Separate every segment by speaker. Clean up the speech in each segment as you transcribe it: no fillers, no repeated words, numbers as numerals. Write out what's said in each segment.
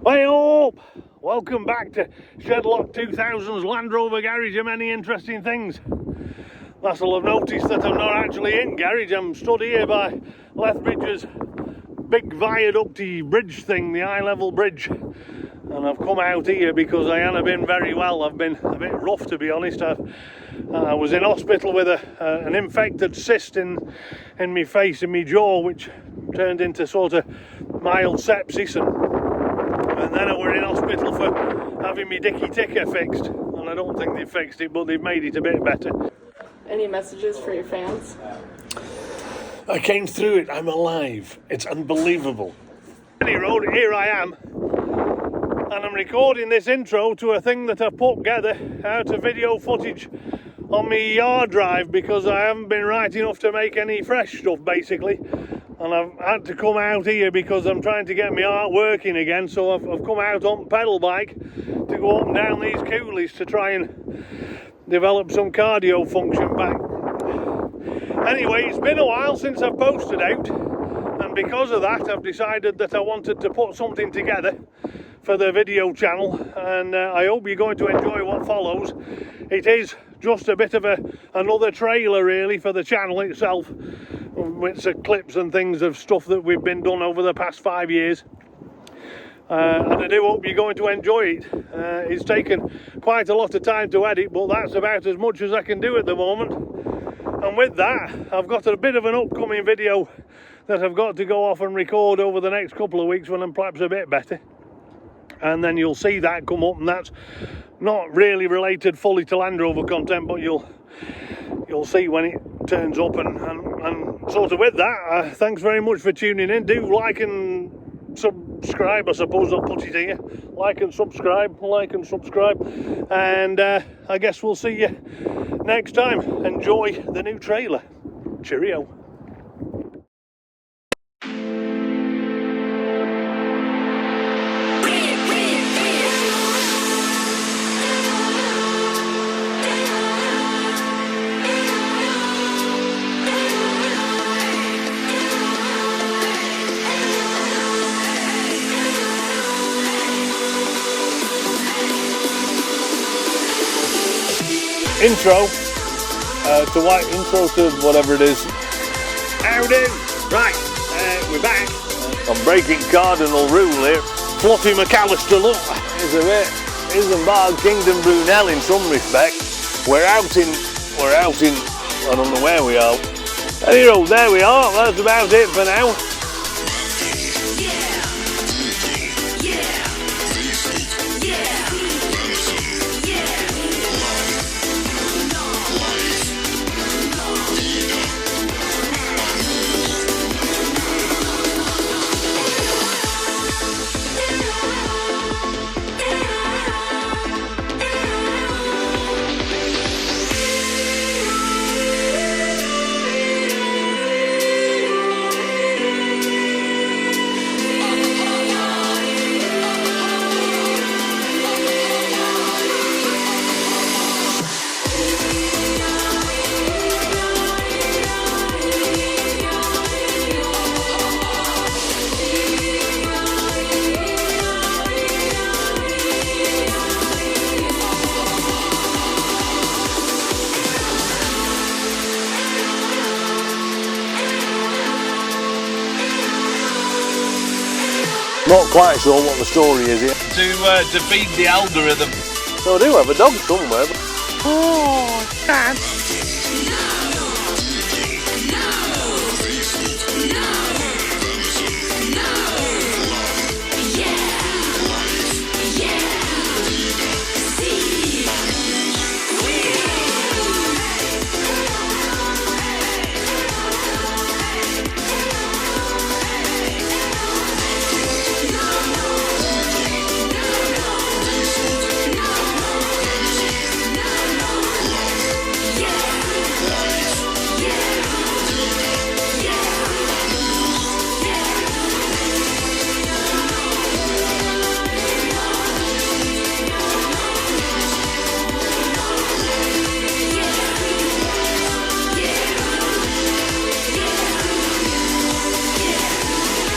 Speaker 1: Hey up! Welcome back to Shedlock2000's Land Rover garage and many interesting things. Lass'll have noticed that I'm not actually in garage. I'm stood here by Lethbridge's big viaducty bridge thing, the high level bridge. And I've come out here because I haven't been very well. I've been a bit rough, to be honest. I was in hospital with an infected cyst in my face and my jaw, which turned into sort of mild sepsis, and then I were in hospital for having my dicky ticker fixed, and I don't think they've fixed it, but they've made it a bit better.
Speaker 2: Any messages for your fans?
Speaker 1: I came through it. I'm alive. It's unbelievable. Any road, here I am, and I'm recording this intro to a thing that I've put together out of video footage on my yard drive because I haven't been right enough to make any fresh stuff, basically. And I've had to come out here because I'm trying to get my heart working again, so I've come out on pedal bike to go up and down these coulees to try and develop some cardio function back. Anyway, it's been a while since I've posted out, and because of that I've decided that I wanted to put something together for the video channel, and I hope you're going to enjoy what follows. It is just a bit of another trailer really for the channel itself, with some clips and things of stuff that we've been done over the past 5 years, and I do hope you're going to enjoy it. It's taken quite a lot of time to edit, but that's about as much as I can do at the moment. And with that, I've got a bit of an upcoming video that I've got to go off and record over the next couple of weeks when I'm perhaps a bit better, and then you'll see that come up, and that's not really related fully to Land Rover content, but you'll see when it turns up. And sort of with that, thanks very much for tuning in. Do like and subscribe, I suppose I'll put it here. Like and subscribe, and I guess we'll see you next time. Enjoy the new trailer. Cheerio. Intro to whatever it is. How do? Right, we're back. I'm breaking cardinal rule here. Fluffy McAllister look. Isambard Kingdom Brunel in some respect. We're out in, I don't know where we are. Anyway, there we are. That's about it for now. Not quite sure what the story is here.
Speaker 3: To feed the algorithm.
Speaker 1: So I do have a dog somewhere. Oh, Dad.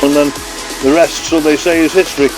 Speaker 1: And then the rest, so they say, is history.